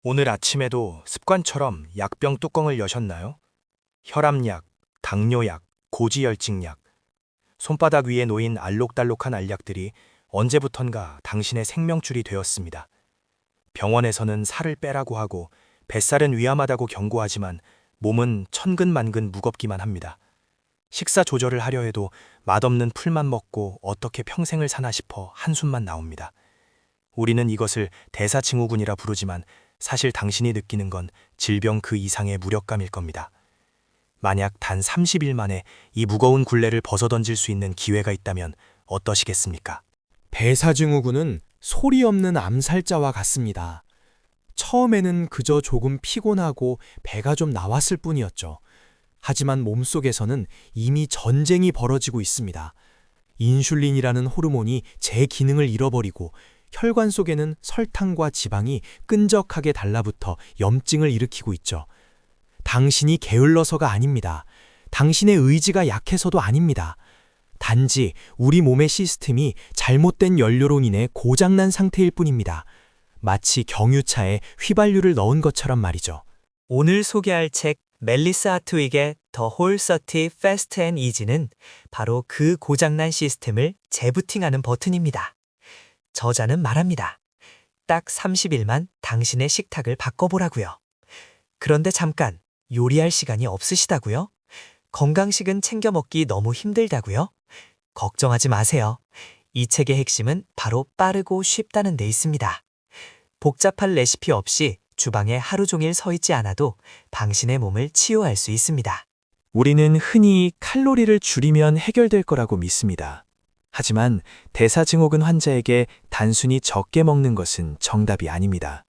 오늘 아침에도 습관처럼 약병 뚜껑을 여셨나요? 혈압약, 당뇨약, 고지혈증약, 손바닥 위에 놓인 알록달록한 알약들이 언제부턴가 당신의 생명줄이 되었습니다. 병원에서는 살을 빼라고 하고 뱃살은 위험하다고 경고하지만 몸은 천근만근 무겁기만 합니다. 식사 조절을 하려 해도 맛없는 풀만 먹고 어떻게 평생을 사나 싶어 한숨만 나옵니다. 우리는 이것을 대사증후군이라 부르지만 사실 당신이 느끼는 건 질병 그 이상의 무력감일 겁니다. 만약 단 30일 만에 이 무거운 굴레를 벗어던질 수 있는 기회가 있다면 어떠시겠습니까? 대사증후군은 소리 없는 암살자와 같습니다. 처음에는 그저 조금 피곤하고 배가 좀 나왔을 뿐이었죠. 하지만 몸속에서는 이미 전쟁이 벌어지고 있습니다. 인슐린이라는 호르몬이 제 기능을 잃어버리고 혈관 속에는 설탕과 지방이 끈적하게 달라붙어 염증을 일으키고 있죠. 당신이 게을러서가 아닙니다. 당신의 의지가 약해서도 아닙니다. 단지 우리 몸의 시스템이 잘못된 연료로 인해 고장난 상태일 뿐입니다. 마치 경유차에 휘발유를 넣은 것처럼 말이죠. 오늘 소개할 책 멜리스 하트윅의 The Whole 30 Fast and Easy는 바로 그 고장난 시스템을 재부팅하는 버튼입니다. 저자는 말합니다. 딱 30일만 당신의 식탁을 바꿔보라고요. 그런데 잠깐, 요리할 시간이 없으시다고요? 건강식은 챙겨 먹기 너무 힘들다고요? 걱정하지 마세요. 이 책의 핵심은 바로 빠르고 쉽다는 데 있습니다. 복잡한 레시피 없이 주방에 하루 종일 서 있지 않아도 당신의 몸을 치유할 수 있습니다. 우리는 흔히 칼로리를 줄이면 해결될 거라고 믿습니다. 하지만 대사증후군 환자에게 단순히 적게 먹는 것은 정답이 아닙니다.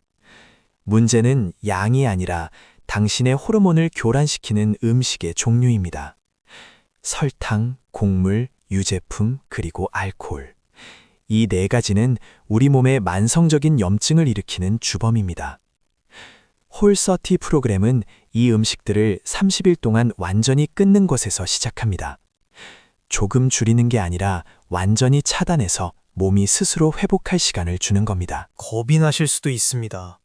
문제는 양이 아니라 당신의 호르몬을 교란시키는 음식의 종류입니다. 설탕, 곡물, 유제품, 그리고 알코올. 이 네 가지는 우리 몸에 만성적인 염증을 일으키는 주범입니다. 홀30 프로그램은 이 음식들을 30일 동안 완전히 끊는 것에서 시작합니다. 조금 줄이는 게 아니라 완전히 차단해서 몸이 스스로 회복할 시간을 주는 겁니다. 겁이 나실 수도 있습니다.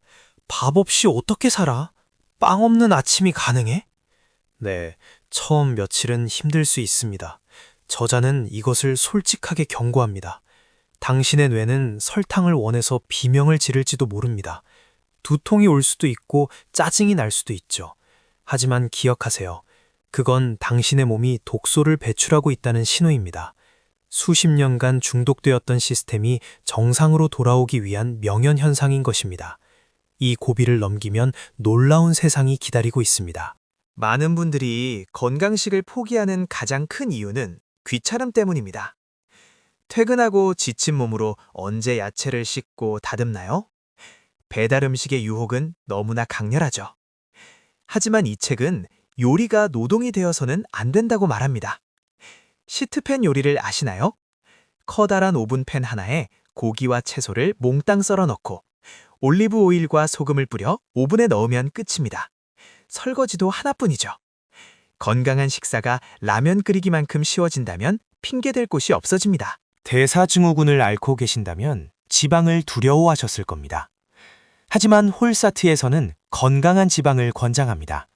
밥 없이 어떻게 살아? 빵 없는 아침이 가능해? 네, 처음 며칠은 힘들 수 있습니다. 저자는 이것을 솔직하게 경고합니다. 당신의 뇌는 설탕을 원해서 비명을 지를지도 모릅니다. 두통이 올 수도 있고 짜증이 날 수도 있죠. 하지만 기억하세요. 그건 당신의 몸이 독소를 배출하고 있다는 신호입니다. 수십 년간 중독되었던 시스템이 정상으로 돌아오기 위한 명현현상인 것입니다. 이 고비를 넘기면 놀라운 세상이 기다리고 있습니다. 많은 분들이 건강식을 포기하는 가장 큰 이유는 귀찮음 때문입니다. 퇴근하고 지친 몸으로 언제 야채를 씻고 다듬나요? 배달 음식의 유혹은 너무나 강렬하죠. 하지만 이 책은 요리가 노동이 되어서는 안 된다고 말합니다. 시트팬 요리를 아시나요? 커다란 오븐팬 하나에 고기와 채소를 몽땅 썰어 넣고 올리브 오일과 소금을 뿌려 오븐에 넣으면 끝입니다. 설거지도 하나뿐이죠. 건강한 식사가 라면 끓이기만큼 쉬워진다면 핑계댈 곳이 없어집니다. 대사증후군을 앓고 계신다면 지방을 두려워하셨을 겁니다. 하지만 홀사트에서는 건강한 지방을 권장합니다.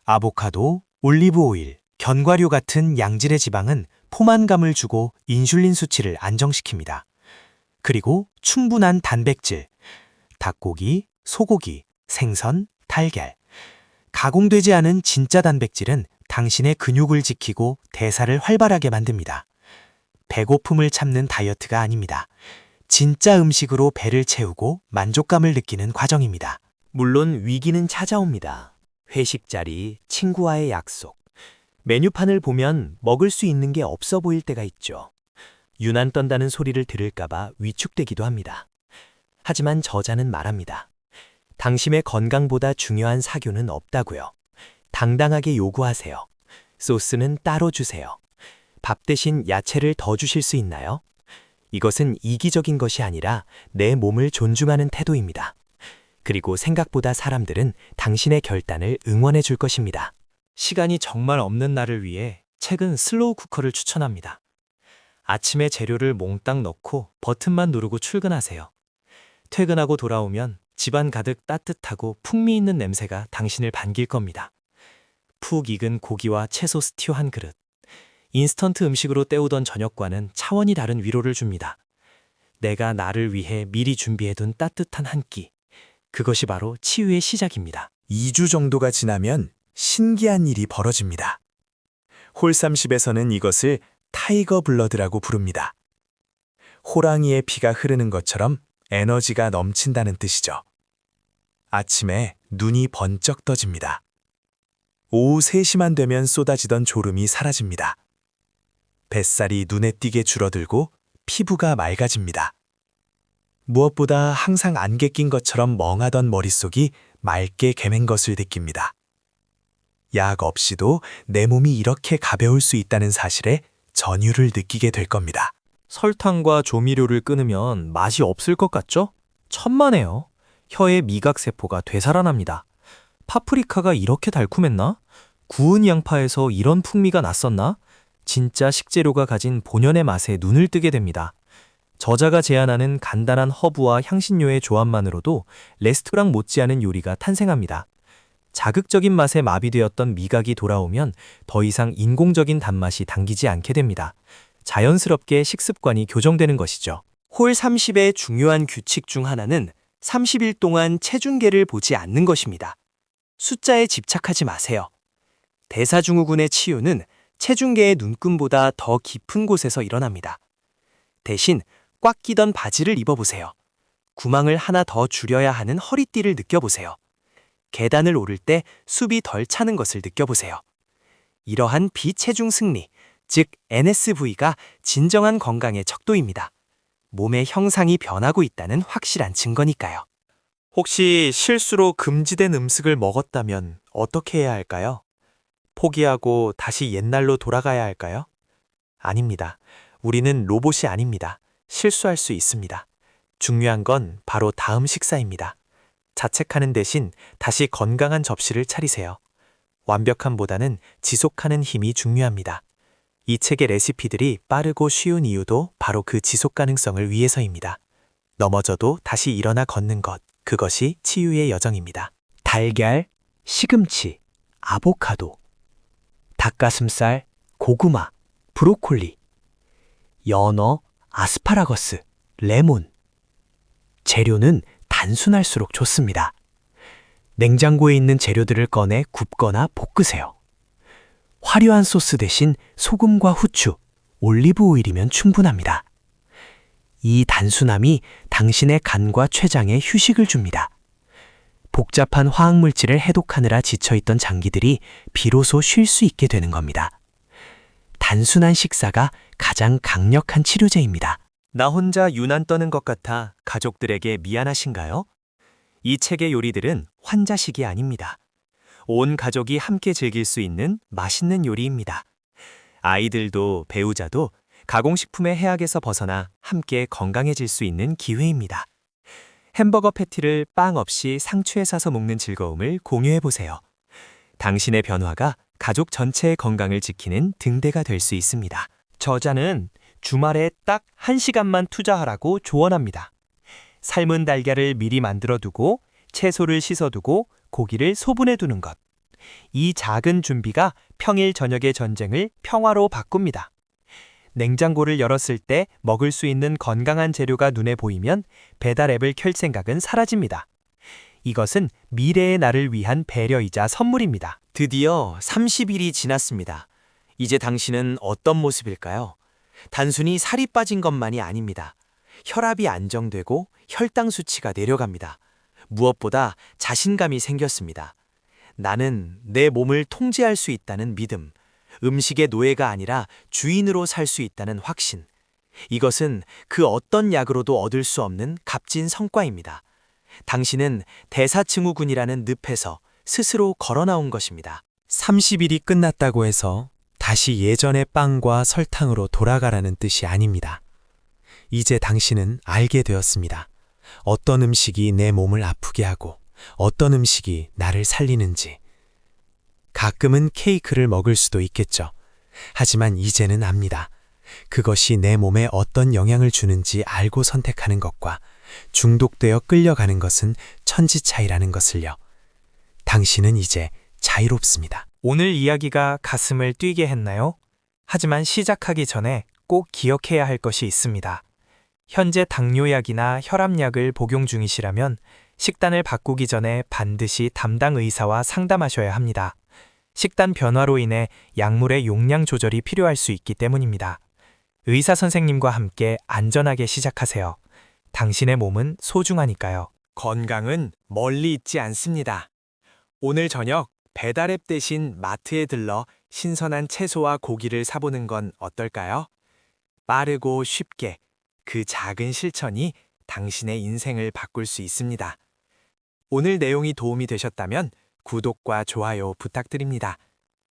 아보카도, 올리브 오일, 견과류 같은 양질의 지방은 포만감을 주고 인슐린 수치를 안정시킵니다. 그리고 충분한 단백질, 닭고기, 소고기, 생선, 달걀. 가공되지 않은 진짜 단백질은 당신의 근육을 지키고 대사를 활발하게 만듭니다. 배고픔을 참는 다이어트가 아닙니다. 진짜 음식으로 배를 채우고 만족감을 느끼는 과정입니다. 물론 위기는 찾아옵니다. 회식 자리, 친구와의 약속. 메뉴판을 보면 먹을 수 있는 게 없어 보일 때가 있죠. 유난 떤다는 소리를 들을까봐 위축되기도 합니다. 하지만 저자는 말합니다. 당신의 건강보다 중요한 사교는 없다고요. 당당하게 요구하세요. 소스는 따로 주세요. 밥 대신 야채를 더 주실 수 있나요? 이것은 이기적인 것이 아니라 내 몸을 존중하는 태도입니다. 그리고 생각보다 사람들은 당신의 결단을 응원해 줄 것입니다. 시간이 정말 없는 날을 위해 책은 슬로우 쿠커를 추천합니다. 아침에 재료를 몽땅 넣고 버튼만 누르고 출근하세요. 퇴근하고 돌아오면 집안 가득 따뜻하고 풍미 있는 냄새가 당신을 반길 겁니다. 푹 익은 고기와 채소 스튜 한 그릇. 인스턴트 음식으로 때우던 저녁과는 차원이 다른 위로를 줍니다. 내가 나를 위해 미리 준비해둔 따뜻한 한 끼. 그것이 바로 치유의 시작입니다. 2주 정도가 지나면 신기한 일이 벌어집니다. 홀30에서는 이것을 타이거 블러드라고 부릅니다. 호랑이의 피가 흐르는 것처럼 에너지가 넘친다는 뜻이죠. 아침에 눈이 번쩍 떠집니다. 오후 3시만 되면 쏟아지던 졸음이 사라집니다. 뱃살이 눈에 띄게 줄어들고 피부가 맑아집니다. 무엇보다 항상 안개 낀 것처럼 멍하던 머릿속이 맑게 개맨 것을 느낍니다. 약 없이도 내 몸이 이렇게 가벼울 수 있다는 사실에 전율을 느끼게 될 겁니다. 설탕과 조미료를 끊으면 맛이 없을 것 같죠? 천만에요. 혀의 미각세포가 되살아납니다. 파프리카가 이렇게 달콤했나? 구운 양파에서 이런 풍미가 났었나? 진짜 식재료가 가진 본연의 맛에 눈을 뜨게 됩니다. 저자가 제안하는 간단한 허브와 향신료의 조합만으로도 레스토랑 못지않은 요리가 탄생합니다. 자극적인 맛에 마비되었던 미각이 돌아오면 더 이상 인공적인 단맛이 당기지 않게 됩니다. 자연스럽게 식습관이 교정되는 것이죠. 홀 30의 중요한 규칙 중 하나는 30일 동안 체중계를 보지 않는 것입니다. 숫자에 집착하지 마세요. 대사증후군의 치유는 체중계의 눈금보다 더 깊은 곳에서 일어납니다. 대신 꽉 끼던 바지를 입어보세요. 구멍을 하나 더 줄여야 하는 허리띠를 느껴보세요. 계단을 오를 때 숲이 덜 차는 것을 느껴보세요. 이러한 비체중 승리, 즉 NSV가 진정한 건강의 척도입니다. 몸의 형상이 변하고 있다는 확실한 증거니까요. 혹시 실수로 금지된 음식을 먹었다면 어떻게 해야 할까요? 포기하고 다시 옛날로 돌아가야 할까요? 아닙니다. 우리는 로봇이 아닙니다. 실수할 수 있습니다. 중요한 건 바로 다음 식사입니다. 자책하는 대신 다시 건강한 접시를 차리세요. 완벽함보다는 지속하는 힘이 중요합니다. 이 책의 레시피들이 빠르고 쉬운 이유도 바로 그 지속 가능성을 위해서입니다. 넘어져도 다시 일어나 걷는 것, 그것이 치유의 여정입니다. 달걀, 시금치, 아보카도, 닭가슴살, 고구마, 브로콜리, 연어, 아스파라거스, 레몬. 재료는 단순할수록 좋습니다. 냉장고에 있는 재료들을 꺼내 굽거나 볶으세요. 화려한 소스 대신 소금과 후추, 올리브 오일이면 충분합니다. 이 단순함이 당신의 간과 췌장에 휴식을 줍니다. 복잡한 화학물질을 해독하느라 지쳐있던 장기들이 비로소 쉴 수 있게 되는 겁니다. 단순한 식사가 가장 강력한 치료제입니다. 나 혼자 유난 떠는 것 같아 가족들에게 미안하신가요? 이 책의 요리들은 환자식이 아닙니다. 온 가족이 함께 즐길 수 있는 맛있는 요리입니다. 아이들도 배우자도 가공식품의 해악에서 벗어나 함께 건강해질 수 있는 기회입니다. 햄버거 패티를 빵 없이 상추에 싸서 먹는 즐거움을 공유해보세요. 당신의 변화가 가족 전체의 건강을 지키는 등대가 될 수 있습니다. 저자는 주말에 딱 1시간만 투자하라고 조언합니다. 삶은 달걀을 미리 만들어두고 채소를 씻어두고 고기를 소분해두는 것. 이 작은 준비가 평일 저녁의 전쟁을 평화로 바꿉니다. 냉장고를 열었을 때 먹을 수 있는 건강한 재료가 눈에 보이면 배달 앱을 켤 생각은 사라집니다. 이것은 미래의 나를 위한 배려이자 선물입니다. 드디어 30일이 지났습니다. 이제 당신은 어떤 모습일까요? 단순히 살이 빠진 것만이 아닙니다. 혈압이 안정되고 혈당 수치가 내려갑니다. 무엇보다 자신감이 생겼습니다. 나는 내 몸을 통제할 수 있다는 믿음, 음식의 노예가 아니라 주인으로 살 수 있다는 확신. 이것은 그 어떤 약으로도 얻을 수 없는 값진 성과입니다. 당신은 대사증후군이라는 늪에서 스스로 걸어 나온 것입니다. 30일이 끝났다고 해서 다시 예전의 빵과 설탕으로 돌아가라는 뜻이 아닙니다. 이제 당신은 알게 되었습니다. 어떤 음식이 내 몸을 아프게 하고 어떤 음식이 나를 살리는지. 가끔은 케이크를 먹을 수도 있겠죠. 하지만 이제는 압니다. 그것이 내 몸에 어떤 영향을 주는지 알고 선택하는 것과 중독되어 끌려가는 것은 천지 차이라는 것을요. 당신은 이제 자유롭습니다. 오늘 이야기가 가슴을 뛰게 했나요? 하지만 시작하기 전에 꼭 기억해야 할 것이 있습니다. 현재 당뇨약이나 혈압약을 복용 중이시라면 식단을 바꾸기 전에 반드시 담당 의사와 상담하셔야 합니다. 식단 변화로 인해 약물의 용량 조절이 필요할 수 있기 때문입니다. 의사 선생님과 함께 안전하게 시작하세요. 당신의 몸은 소중하니까요. 건강은 멀리 있지 않습니다. 오늘 저녁 배달앱 대신 마트에 들러 신선한 채소와 고기를 사보는 건 어떨까요? 빠르고 쉽게 그 작은 실천이 당신의 인생을 바꿀 수 있습니다. 오늘 내용이 도움이 되셨다면 구독과 좋아요 부탁드립니다.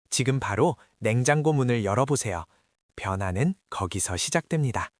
지금 바로 냉장고 문을 열어보세요. 변화는 거기서 시작됩니다.